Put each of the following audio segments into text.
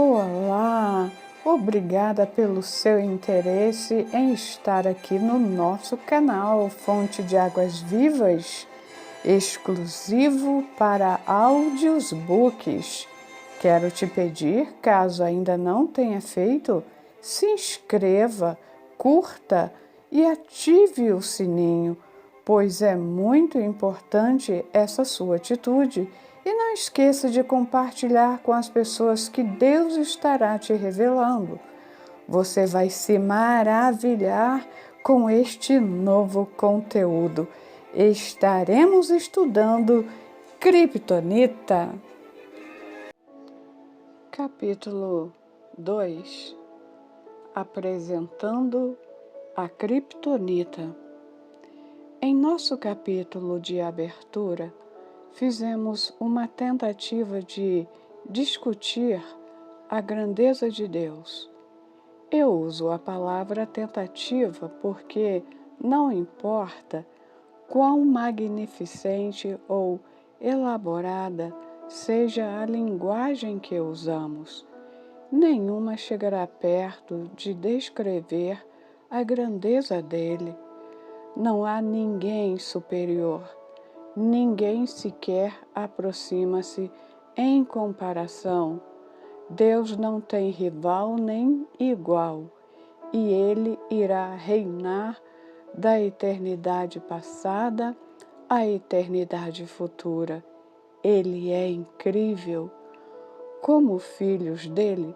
Olá! Obrigada pelo seu interesse em estar aqui no nosso canal Fonte de Águas Vivas, exclusivo para audiobooks. Quero te pedir, caso ainda não tenha feito, se inscreva, curta e ative o sininho, pois é muito importante essa sua atitude. E não esqueça de compartilhar com as pessoas que Deus estará te revelando. Você vai se maravilhar com este novo conteúdo. Estaremos estudando Kryptonita. Capítulo 2. Apresentando a Kryptonita. Em nosso capítulo de abertura, fizemos uma tentativa de discutir a grandeza de Deus. Eu uso a palavra tentativa porque não importa quão magnificente ou elaborada seja a linguagem que usamos, nenhuma chegará perto de descrever a grandeza dele. Não há ninguém superior. Ninguém sequer aproxima-se em comparação. Deus não tem rival nem igual, e Ele irá reinar da eternidade passada à eternidade futura. Ele é incrível. Como filhos dele,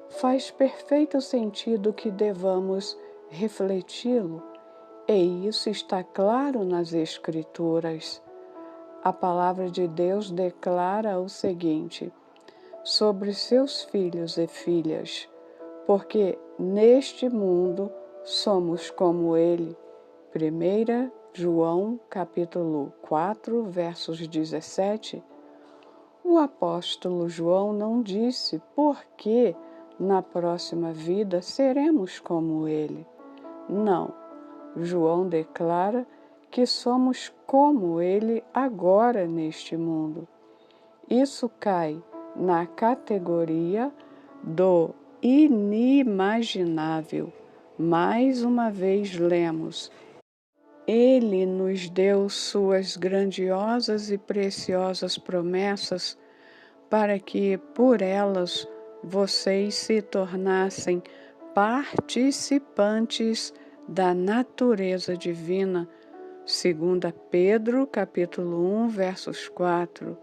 faz perfeito sentido que devamos refleti-lo, e isso está claro nas Escrituras. A palavra de Deus declara o seguinte sobre seus filhos e filhas: porque neste mundo somos como ele. 1 João capítulo 4, versos 17. O apóstolo João não disse por que na próxima vida seremos como ele. Não, João declara que somos como ele agora neste mundo. Isso cai na categoria do inimaginável. Mais uma vez lemos: Ele nos deu suas grandiosas e preciosas promessas para que por elas vocês se tornassem participantes da natureza divina. 2 Pedro, capítulo 1, versos 4.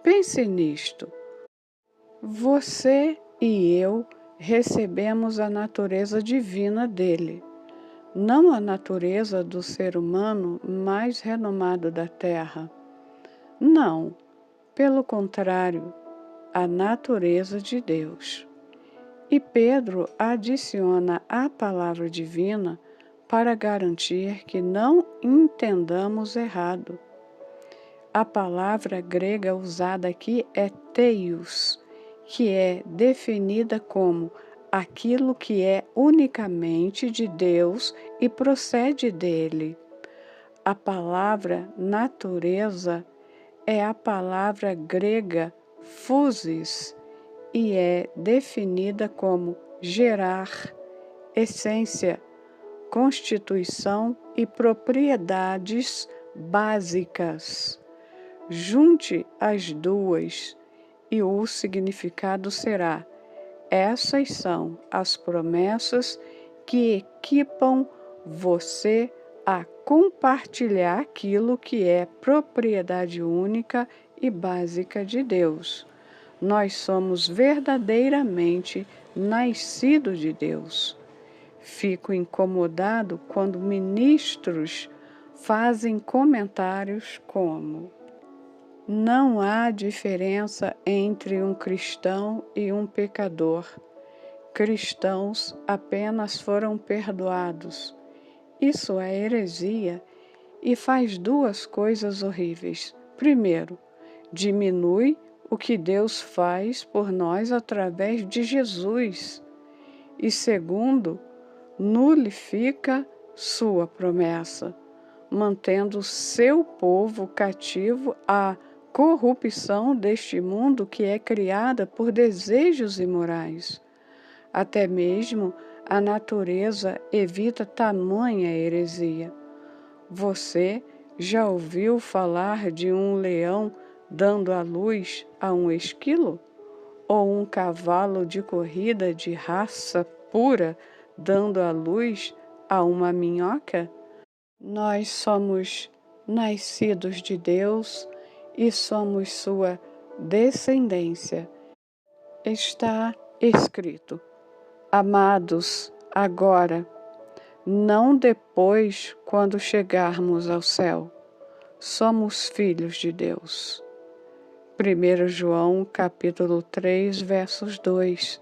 Pense nisto. Você e eu recebemos a natureza divina dele, não a natureza do ser humano mais renomado da terra. Não, pelo contrário, a natureza de Deus. E Pedro adiciona a palavra divina para garantir que não entendamos errado. A palavra grega usada aqui é teios, que é definida como aquilo que é unicamente de Deus e procede dele. A palavra natureza é a palavra grega physis e é definida como gerar, essência, constituição e propriedades básicas. Junte as duas e o significado será: essas são as promessas que equipam você a compartilhar aquilo que é propriedade única e básica de Deus. Nós somos verdadeiramente nascidos de Deus. Fico incomodado quando ministros fazem comentários como: não há diferença entre um cristão e um pecador. Cristãos apenas foram perdoados. Isso é heresia e faz duas coisas horríveis. Primeiro, diminui o que Deus faz por nós através de Jesus. E segundo, nulifica sua promessa, mantendo seu povo cativo à corrupção deste mundo que é criada por desejos imorais. Até mesmo a natureza evita tamanha heresia. Você já ouviu falar de um leão dando à luz a um esquilo? Ou um cavalo de corrida de raça pura dando à luz a uma minhoca? Nós somos nascidos de Deus e somos sua descendência. Está escrito: amados, agora, não depois, quando chegarmos ao céu. Somos filhos de Deus. 1 João capítulo 3, versos 2.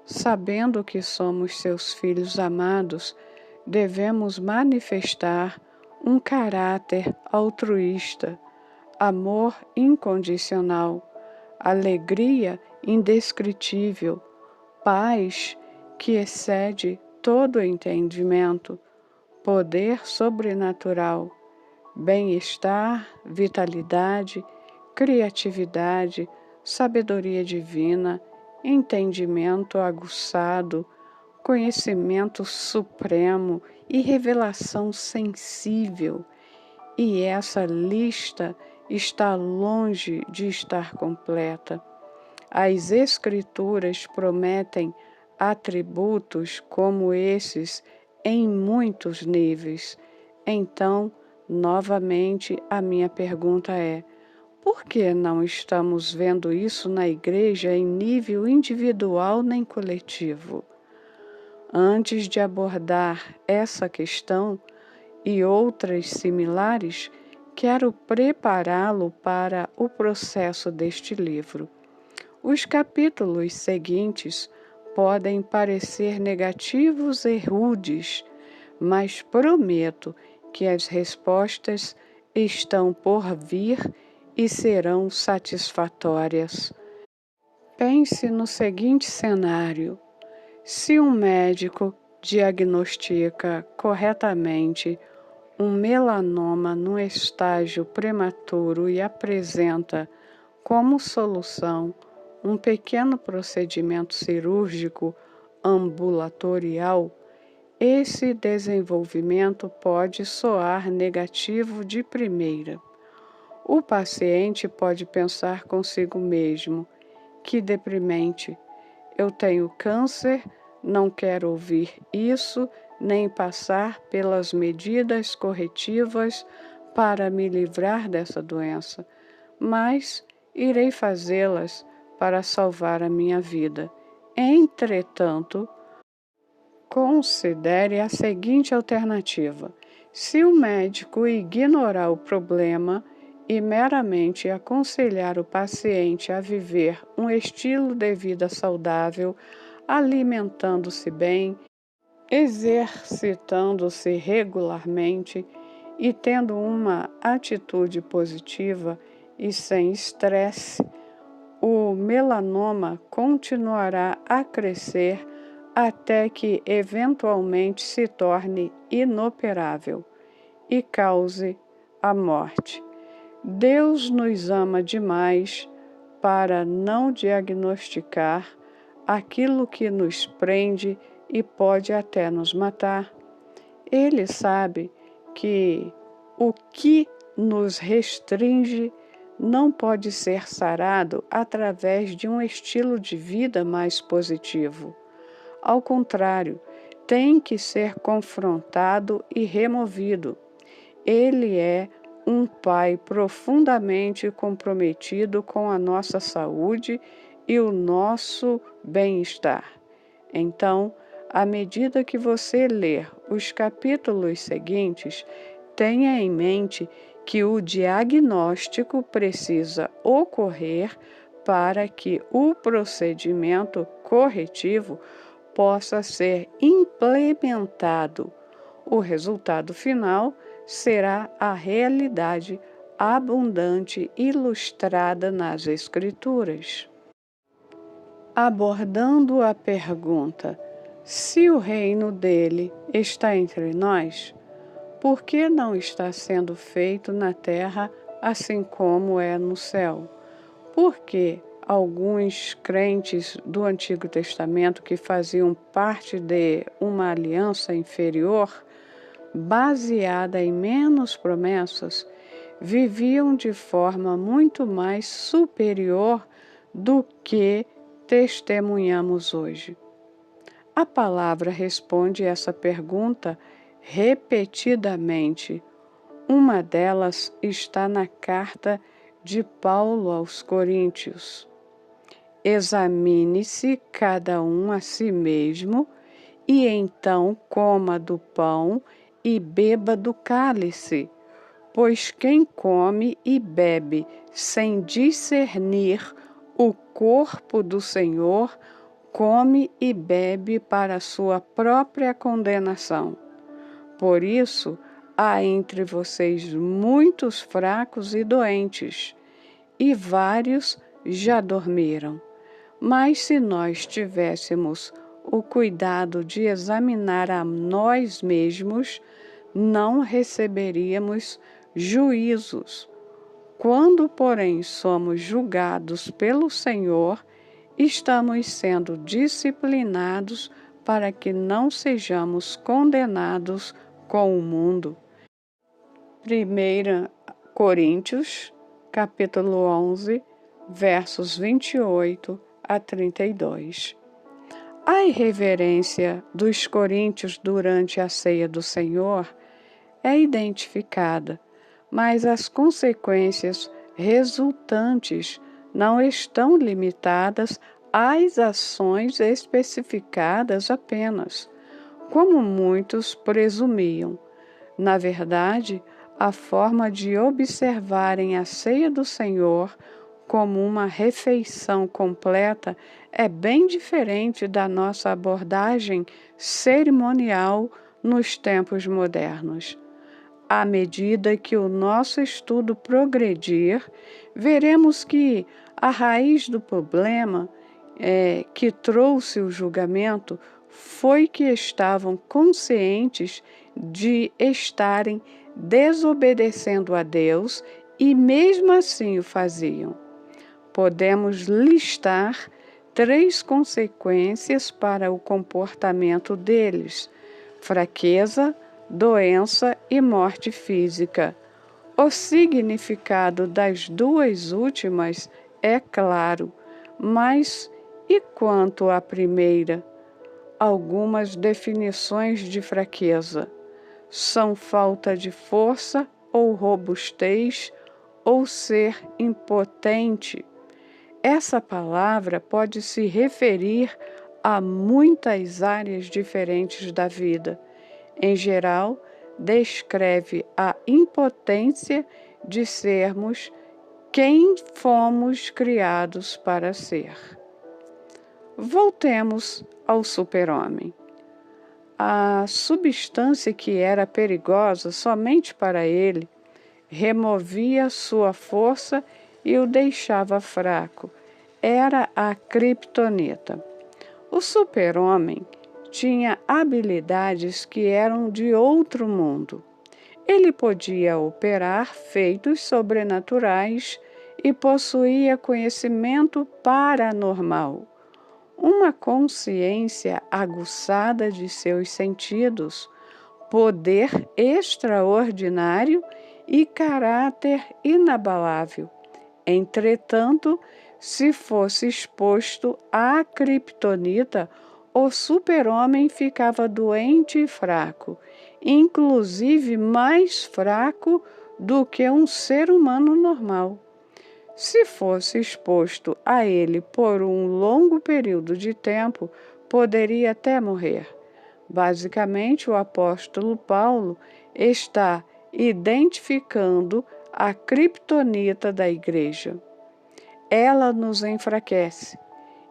Sabendo que somos seus filhos amados, devemos manifestar um caráter altruísta, amor incondicional, alegria indescritível, paz que excede todo entendimento, poder sobrenatural, bem-estar, vitalidade, criatividade, sabedoria divina, entendimento aguçado, conhecimento supremo e revelação sensível. E essa lista está longe de estar completa. As Escrituras prometem atributos como esses em muitos níveis. Então, novamente, a minha pergunta é: por que não estamos vendo isso na igreja em nível individual nem coletivo? Antes de abordar essa questão e outras similares, quero prepará-lo para o processo deste livro. Os capítulos seguintes podem parecer negativos e rudes, mas prometo que as respostas estão por vir e serão satisfatórias. Pense no seguinte cenário: se um médico diagnostica corretamente um melanoma no estágio prematuro e apresenta como solução um pequeno procedimento cirúrgico ambulatorial, esse desenvolvimento pode soar negativo de primeira. O paciente pode pensar consigo mesmo: que deprimente, eu tenho câncer, não quero ouvir isso, nem passar pelas medidas corretivas para me livrar dessa doença, mas irei fazê-las para salvar a minha vida. Entretanto, considere a seguinte alternativa: se o médico ignorar o problema e meramente aconselhar o paciente a viver um estilo de vida saudável, alimentando-se bem, exercitando-se regularmente e tendo uma atitude positiva e sem estresse, o melanoma continuará a crescer até que eventualmente se torne inoperável e cause a morte. Deus nos ama demais para não diagnosticar aquilo que nos prende e pode até nos matar. Ele sabe que o que nos restringe não pode ser sarado através de um estilo de vida mais positivo. Ao contrário, tem que ser confrontado e removido. Ele é um pai profundamente comprometido com a nossa saúde e o nosso bem-estar. Então, à medida que você ler os capítulos seguintes, tenha em mente que o diagnóstico precisa ocorrer para que o procedimento corretivo possa ser implementado. O resultado final será a realidade abundante ilustrada nas Escrituras. Abordando a pergunta: se o reino dele está entre nós, por que não está sendo feito na terra assim como é no céu. Porque alguns crentes do Antigo Testamento que faziam parte de uma aliança inferior, baseada em menos promessas, viviam de forma muito mais superior do que testemunhamos hoje. A palavra responde essa pergunta repetidamente. Uma delas está na carta de Paulo aos Coríntios. Examine-se cada um a si mesmo, e então coma do pão e beba do cálice. Pois quem come e bebe sem discernir o corpo do Senhor, come e bebe para sua própria condenação. Por isso, há entre vocês muitos fracos e doentes, e vários já dormiram. Mas se nós tivéssemos o cuidado de examinar a nós mesmos, não receberíamos juízos. Quando, porém, somos julgados pelo Senhor, estamos sendo disciplinados para que não sejamos condenados com o mundo. 1 Coríntios, capítulo 11, versos 28 a 32. A irreverência dos coríntios durante a ceia do Senhor é identificada, mas as consequências resultantes não estão limitadas às ações especificadas apenas, como muitos presumiam. Na verdade, a forma de observarem a ceia do Senhor como uma refeição completa é bem diferente da nossa abordagem cerimonial nos tempos modernos. À medida que o nosso estudo progredir, veremos que a raiz do problema que trouxe o julgamento foi que estavam conscientes de estarem desobedecendo a Deus e mesmo assim o faziam. Podemos listar 3 consequências para o comportamento deles: fraqueza, doença e morte física. O significado das 2 últimas é claro, mas e quanto à primeira? Algumas definições de fraqueza são falta de força ou robustez ou ser impotente. Essa palavra pode se referir a muitas áreas diferentes da vida. Em geral, descreve a impotência de sermos quem fomos criados para ser. Voltemos ao super-homem. A substância que era perigosa somente para ele removia sua força e o deixava fraco. Era a criptonita. O super-homem tinha habilidades que eram de outro mundo. Ele podia operar feitos sobrenaturais e possuía conhecimento paranormal, uma consciência aguçada de seus sentidos, poder extraordinário e caráter inabalável. Entretanto, se fosse exposto à criptonita, o super-homem ficava doente e fraco, inclusive mais fraco do que um ser humano normal. Se fosse exposto a ele por um longo período de tempo, poderia até morrer. Basicamente, o apóstolo Paulo está identificando a criptonita da igreja. Ela nos enfraquece,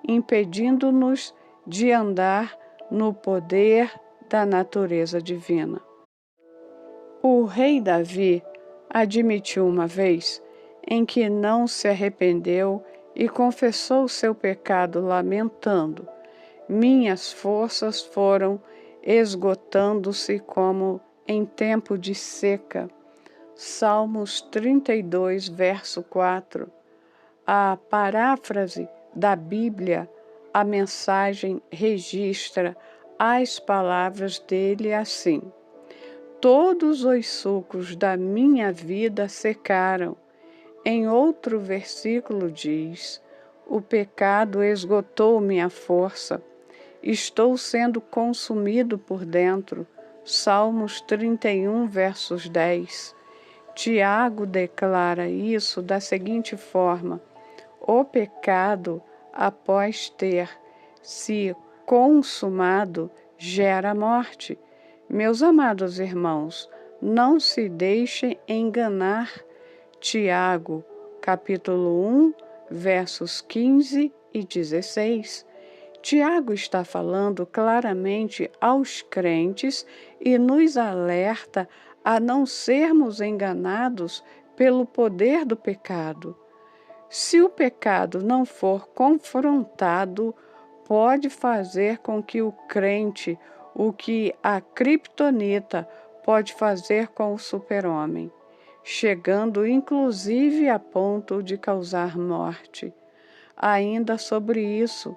impedindo-nos de andar no poder da natureza divina. O rei Davi admitiu uma vez em que não se arrependeu e confessou seu pecado, lamentando: minhas forças foram esgotando-se como em tempo de seca. Salmos 32, verso 4. A paráfrase da Bíblia, a mensagem registra as palavras dele assim: todos os sucos da minha vida secaram. Em outro versículo diz: o pecado esgotou minha força. Estou sendo consumido por dentro. Salmos 31, versos 10. Tiago declara isso da seguinte forma: o pecado, após ter se consumado, gera morte. Meus amados irmãos, não se deixem enganar. Tiago, capítulo 1, versos 15 e 16. Tiago está falando claramente aos crentes e nos alerta a não sermos enganados pelo poder do pecado. Se o pecado não for confrontado, pode fazer com que o crente, o que a criptonita pode fazer com o super-homem, chegando inclusive a ponto de causar morte. Ainda sobre isso,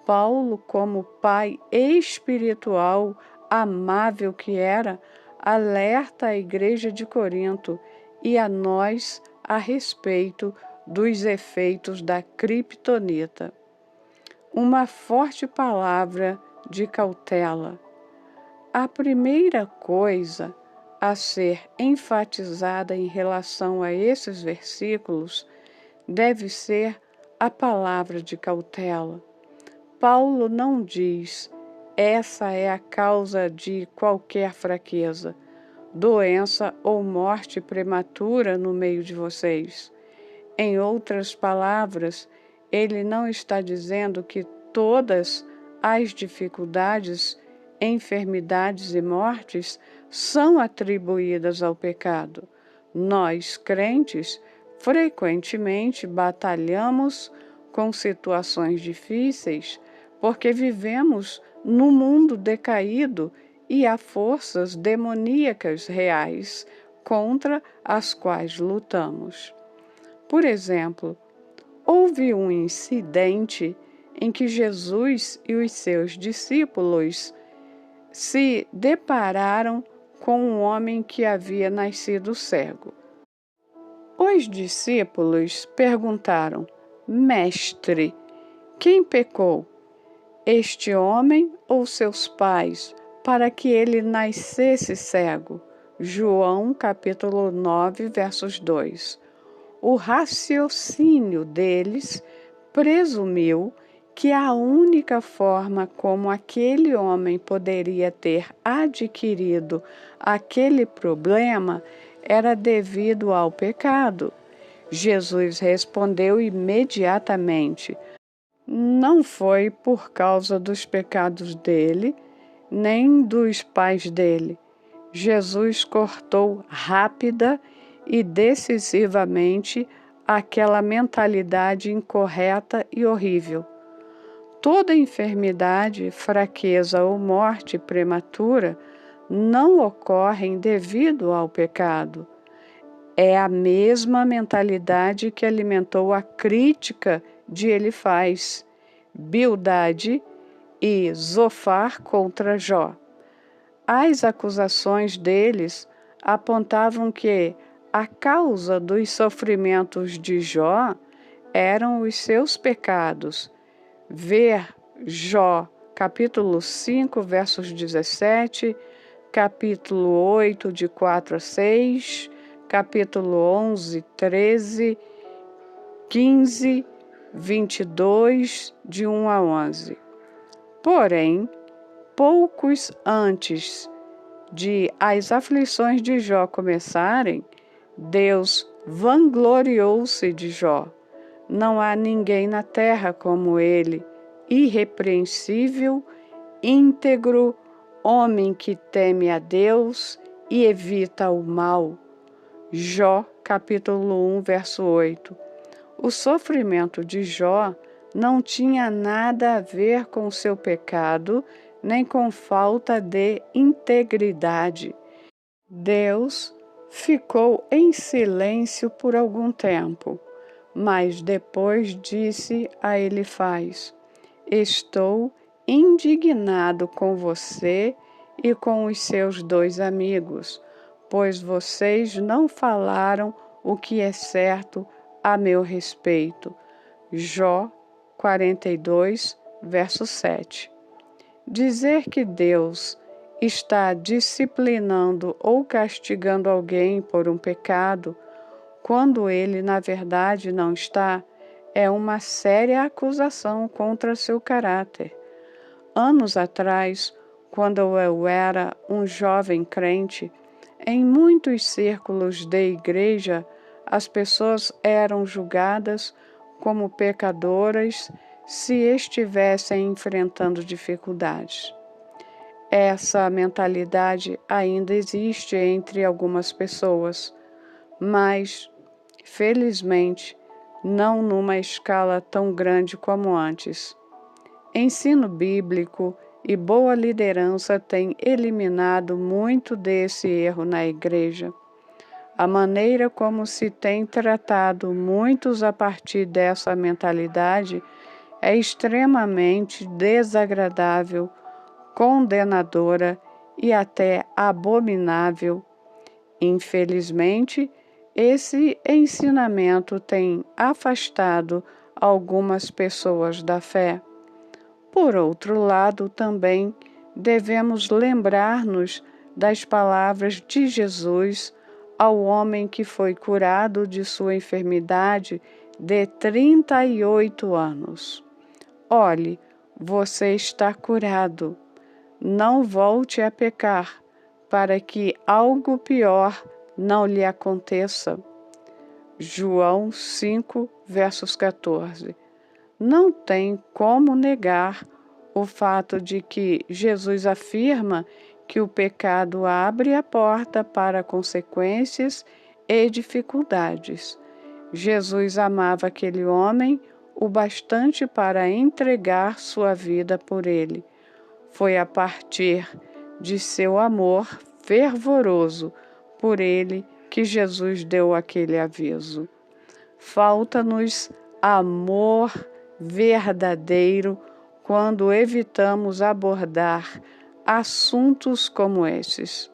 Paulo, como pai espiritual, amável que era, alerta a igreja de Corinto e a nós a respeito dos efeitos da criptonita. Uma forte palavra de cautela. A primeira coisa a ser enfatizada em relação a esses versículos deve ser a palavra de cautela. Paulo não diz: essa é a causa de qualquer fraqueza, doença ou morte prematura no meio de vocês. Em outras palavras, ele não está dizendo que todas as dificuldades, enfermidades e mortes são atribuídas ao pecado. Nós, crentes, frequentemente batalhamos com situações difíceis porque vivemos num mundo decaído e há forças demoníacas reais contra as quais lutamos. Por exemplo, houve um incidente em que Jesus e os seus discípulos se depararam com um homem que havia nascido cego. Os discípulos perguntaram: Mestre, quem pecou, este homem ou seus pais, para que ele nascesse cego? João capítulo 9, versos 2. O raciocínio deles presumiu que a única forma como aquele homem poderia ter adquirido aquele problema era devido ao pecado. Jesus respondeu imediatamente: não foi por causa dos pecados dele, nem dos pais dele. Jesus cortou rápida e decisivamente aquela mentalidade incorreta e horrível. Toda enfermidade, fraqueza ou morte prematura não ocorrem devido ao pecado. É a mesma mentalidade que alimentou a crítica de Elifaz, Bildade e Zofar contra Jó. As acusações deles apontavam que a causa dos sofrimentos de Jó eram os seus pecados. Ver Jó, capítulo 5, versos 17, capítulo 8, de 4 a 6, capítulo 11, 13, 15, 22, de 1 a 11. Porém, poucos antes de as aflições de Jó começarem, Deus vangloriou-se de Jó. Não há ninguém na terra como ele, irrepreensível, íntegro, homem que teme a Deus e evita o mal. Jó, capítulo 1, verso 8. O sofrimento de Jó não tinha nada a ver com seu pecado, nem com falta de integridade. Deus Ficou em silêncio por algum tempo, mas depois disse a Elifaz: Estou indignado com você e com os seus 2 amigos, pois vocês não falaram o que é certo a meu respeito. Jó 42, verso 7. Dizer que Deus está disciplinando ou castigando alguém por um pecado, quando ele na verdade não está, é uma séria acusação contra seu caráter. Anos atrás, quando eu era um jovem crente, em muitos círculos de igreja, as pessoas eram julgadas como pecadoras se estivessem enfrentando dificuldades. Essa mentalidade ainda existe entre algumas pessoas, mas, felizmente, não numa escala tão grande como antes. Ensino bíblico e boa liderança têm eliminado muito desse erro na igreja. A maneira como se tem tratado muitos a partir dessa mentalidade é extremamente desagradável, condenadora e até abominável. Infelizmente, esse ensinamento tem afastado algumas pessoas da fé. Por outro lado, também devemos lembrar-nos das palavras de Jesus ao homem que foi curado de sua enfermidade de 38 anos. Olhe, você está curado. Não volte a pecar, para que algo pior não lhe aconteça. João 5, versos 14. Não tem como negar o fato de que Jesus afirma que o pecado abre a porta para consequências e dificuldades. Jesus amava aquele homem o bastante para entregar sua vida por ele. Foi a partir de seu amor fervoroso por ele que Jesus deu aquele aviso. Falta-nos amor verdadeiro quando evitamos abordar assuntos como esses.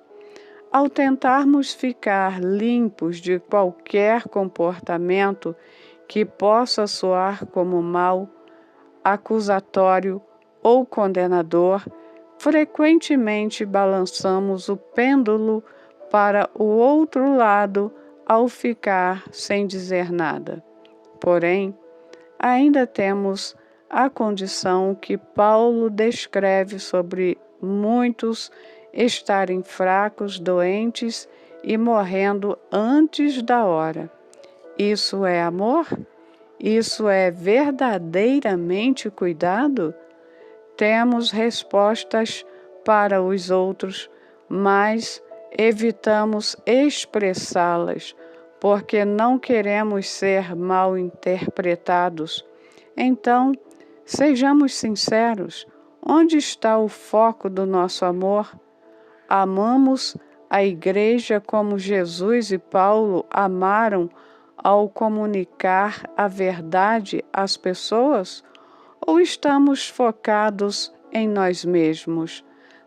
Ao tentarmos ficar limpos de qualquer comportamento que possa soar como mal, acusatório ou condenador, frequentemente balançamos o pêndulo para o outro lado ao ficar sem dizer nada. Porém, ainda temos a condição que Paulo descreve sobre muitos estarem fracos, doentes e morrendo antes da hora. Isso é amor? Isso é verdadeiramente cuidado? Temos respostas para os outros, mas evitamos expressá-las, porque não queremos ser mal interpretados. Então, sejamos sinceros, onde está o foco do nosso amor? Amamos a igreja como Jesus e Paulo amaram ao comunicar a verdade às pessoas? Ou estamos focados em nós mesmos,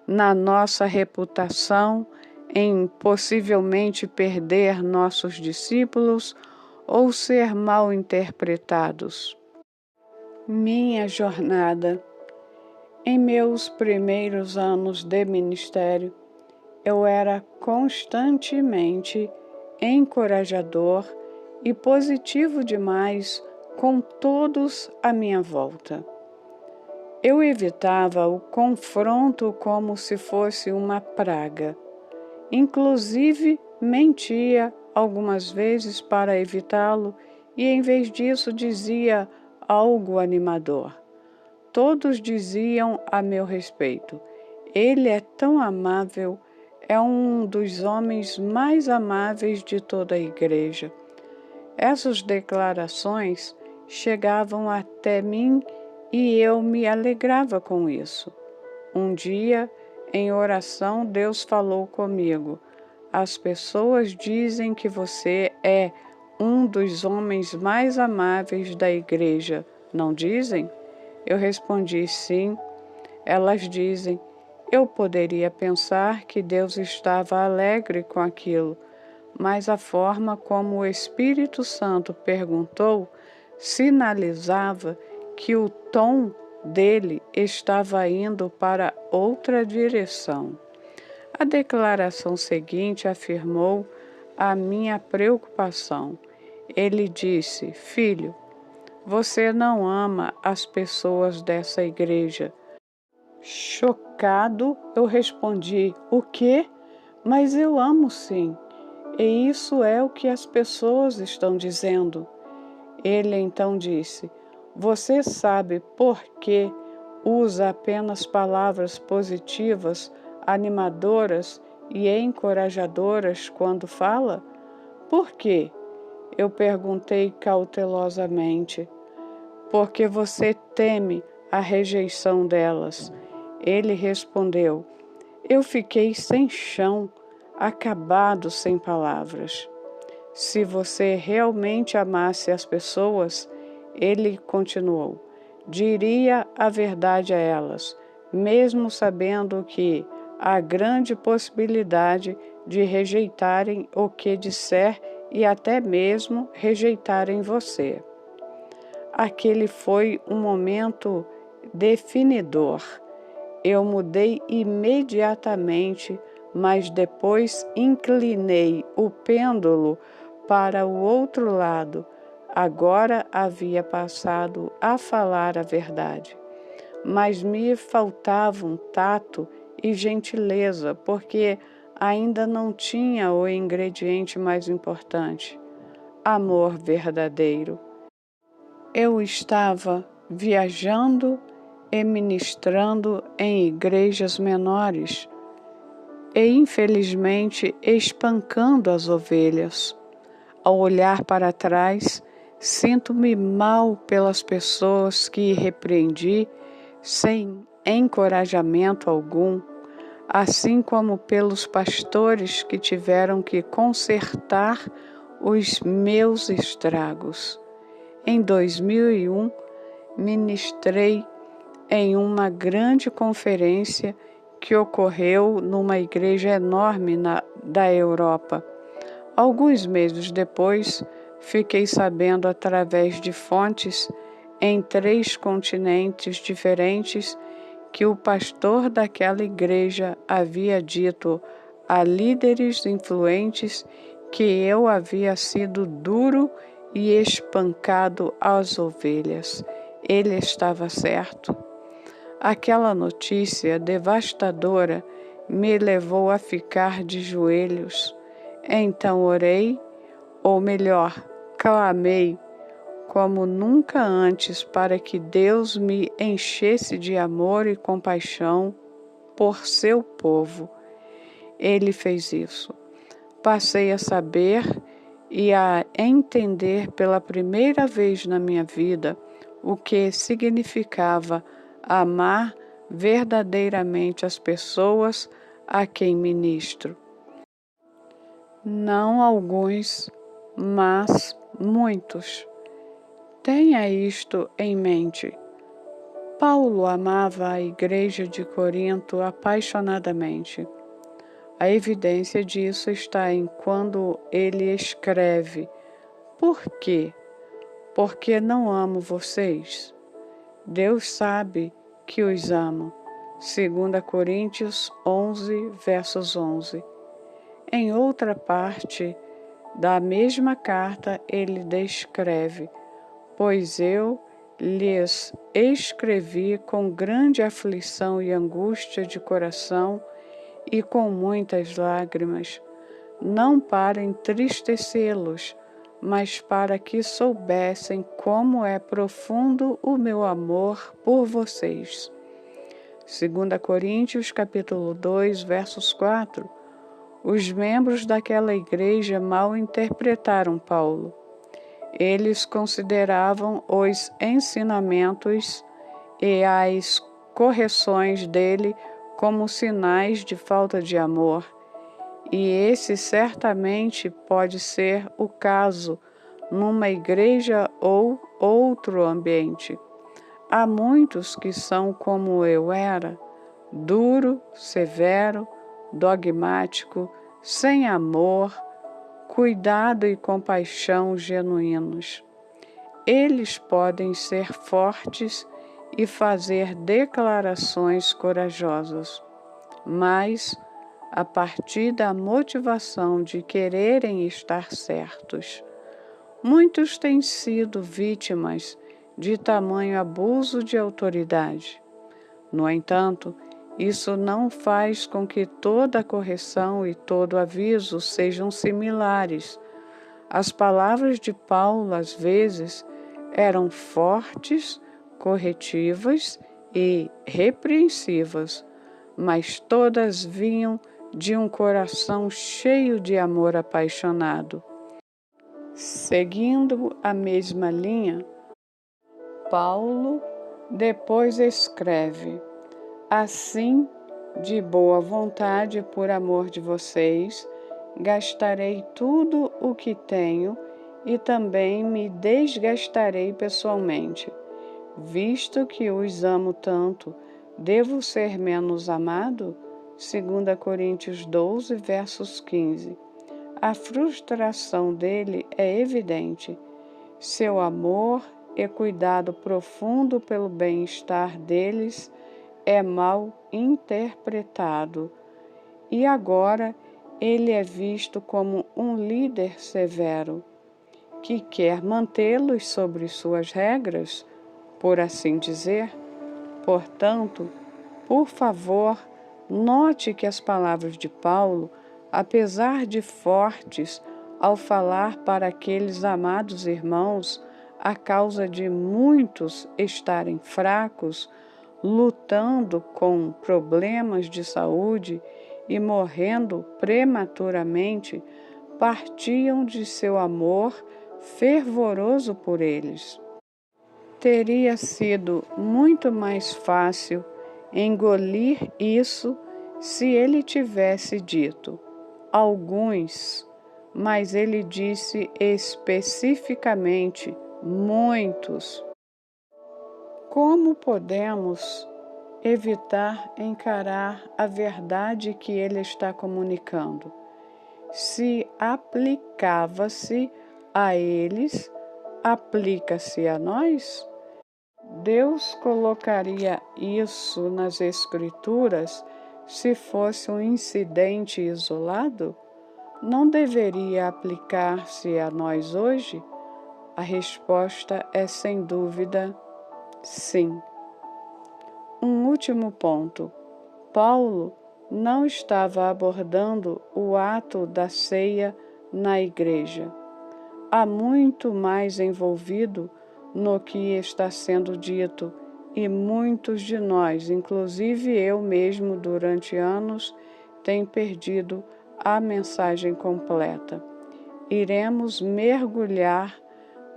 na nossa reputação, em possivelmente perder nossos discípulos ou ser mal interpretados? Minha jornada. Em meus primeiros anos de ministério, eu era constantemente encorajador e positivo demais com todos à minha volta. Eu evitava o confronto como se fosse uma praga. Inclusive, mentia algumas vezes para evitá-lo e, em vez disso, dizia algo animador. Todos diziam a meu respeito: ele é tão amável, é um dos homens mais amáveis de toda a igreja. Essas declarações chegavam até mim e eu me alegrava com isso. Um dia, em oração, Deus falou comigo: as pessoas dizem que você é um dos homens mais amáveis da igreja, não dizem? Eu respondi: sim. Elas dizem: eu poderia pensar que Deus estava alegre com aquilo, mas a forma como o Espírito Santo perguntou sinalizava que o tom dele estava indo para outra direção. A declaração seguinte afirmou a minha preocupação. Ele disse: filho, você não ama as pessoas dessa igreja. Chocado, eu respondi: o quê? Mas eu amo sim. E isso é o que as pessoas estão dizendo. Ele então disse: você sabe por que usa apenas palavras positivas, animadoras e encorajadoras quando fala? Por quê? Eu perguntei cautelosamente. Porque você teme a rejeição delas. Ele respondeu: eu fiquei sem chão, acabado sem palavras. Se você realmente amasse as pessoas, ele continuou, diria a verdade a elas, mesmo sabendo que há grande possibilidade de rejeitarem o que disser e até mesmo rejeitarem você. Aquele foi um momento definidor. Eu mudei imediatamente, mas depois inclinei o pêndulo para o outro lado. Agora havia passado a falar a verdade. Mas me faltavam tato e gentileza, porque ainda não tinha o ingrediente mais importante: amor verdadeiro. Eu estava viajando e ministrando em igrejas menores e, infelizmente, espancando as ovelhas. Ao olhar para trás, sinto-me mal pelas pessoas que repreendi sem encorajamento algum, assim como pelos pastores que tiveram que consertar os meus estragos. Em 2001, ministrei em uma grande conferência que ocorreu numa igreja enorme da Europa. Alguns meses depois, fiquei sabendo através de fontes em 3 continentes diferentes que o pastor daquela igreja havia dito a líderes influentes que eu havia sido duro e espancado às ovelhas. Ele estava certo. Aquela notícia devastadora me levou a ficar de joelhos. Então orei, ou melhor, clamei, como nunca antes, para que Deus me enchesse de amor e compaixão por seu povo. Ele fez isso. Passei a saber e a entender pela primeira vez na minha vida o que significava amar verdadeiramente as pessoas a quem ministro. Não alguns, mas muitos. Tenha isto em mente. Paulo amava a igreja de Corinto apaixonadamente. A evidência disso está em quando ele escreve: por quê? Porque não amo vocês? Deus sabe que os amo. 2 Coríntios 11, versos 11. Em outra parte da mesma carta, ele descreve: pois eu lhes escrevi com grande aflição e angústia de coração e com muitas lágrimas, não para entristecê-los, mas para que soubessem como é profundo o meu amor por vocês. 2 Coríntios capítulo 2, versos 4. Os membros daquela igreja mal interpretaram Paulo. Eles consideravam os ensinamentos e as correções dele como sinais de falta de amor, e esse certamente pode ser o caso numa igreja ou outro ambiente. Há muitos que são como eu era, duro, severo, dogmático, sem amor, cuidado e compaixão genuínos. Eles podem ser fortes e fazer declarações corajosas, mas a partir da motivação de quererem estar certos. Muitos têm sido vítimas de tamanho abuso de autoridade. No entanto, isso não faz com que toda correção e todo aviso sejam similares. As palavras de Paulo, às vezes, eram fortes, corretivas e repreensivas, mas todas vinham de um coração cheio de amor apaixonado. Seguindo a mesma linha, Paulo depois escreve: assim, de boa vontade, por amor de vocês, gastarei tudo o que tenho e também me desgastarei pessoalmente. Visto que os amo tanto, devo ser menos amado? 2 Coríntios 12, versos 15. A frustração dele é evidente. Seu amor e cuidado profundo pelo bem-estar deles é mal interpretado. E agora ele é visto como um líder severo, que quer mantê-los sobre suas regras, por assim dizer. Portanto, por favor, note que as palavras de Paulo, apesar de fortes, ao falar para aqueles amados irmãos, a causa de muitos estarem fracos, lutando com problemas de saúde e morrendo prematuramente, partiam de seu amor fervoroso por eles. Teria sido muito mais fácil engolir isso se ele tivesse dito alguns, mas ele disse especificamente muitos. Como podemos evitar encarar a verdade que ele está comunicando? Se aplicava-se a eles, aplica-se a nós? Deus colocaria isso nas Escrituras se fosse um incidente isolado? Não deveria aplicar-se a nós hoje? A resposta é sem dúvida sim. Um último ponto. Paulo não estava abordando o ato da ceia na igreja. Há muito mais envolvido no que está sendo dito, e muitos de nós, inclusive eu mesmo, durante anos, tem perdido a mensagem completa. Iremos mergulhar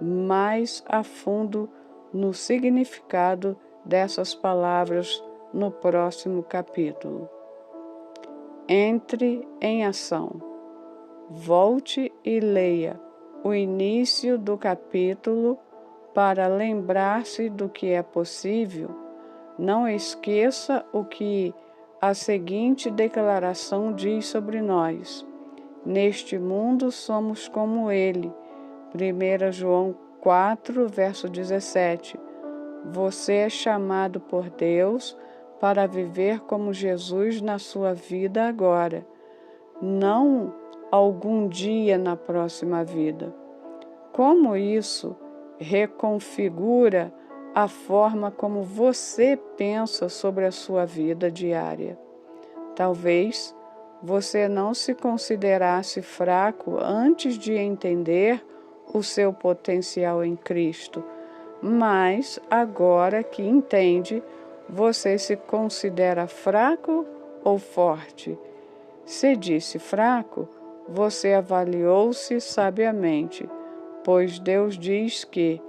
mais a fundo no significado dessas palavras no próximo capítulo. Entre em ação. Volte e leia o início do capítulo para lembrar-se do que é possível. Não esqueça o que a seguinte declaração diz sobre nós. Neste mundo somos como ele. 1 João 4, verso 17. Você é chamado por Deus para viver como Jesus na sua vida agora, não algum dia na próxima vida. Como isso reconfigura a forma como você pensa sobre a sua vida diária? Talvez você não se considerasse fraco antes de entender o seu potencial em Cristo, mas agora que entende, você se considera fraco ou forte? Se disse fraco, você avaliou-se sabiamente, pois Deus diz que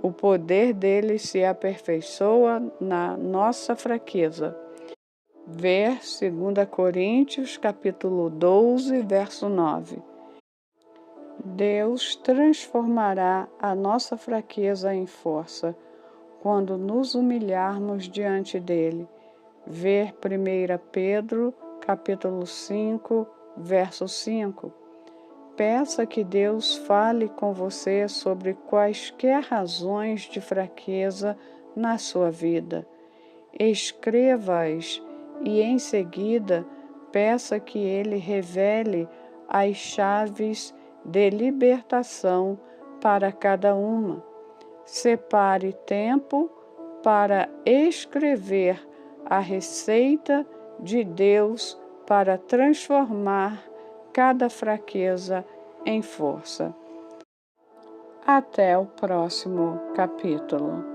o poder dele se aperfeiçoa na nossa fraqueza. Ver 2 Coríntios, capítulo 12, verso 9. Deus transformará a nossa fraqueza em força quando nos humilharmos diante dele. Ver 1 Pedro, capítulo 5, verso 5. Peça que Deus fale com você sobre quaisquer razões de fraqueza na sua vida. Escreva-as e, em seguida, peça que Ele revele as chaves de libertação para cada uma. Separe tempo para escrever a receita de Deus para transformar cada fraqueza em força. Até o próximo capítulo.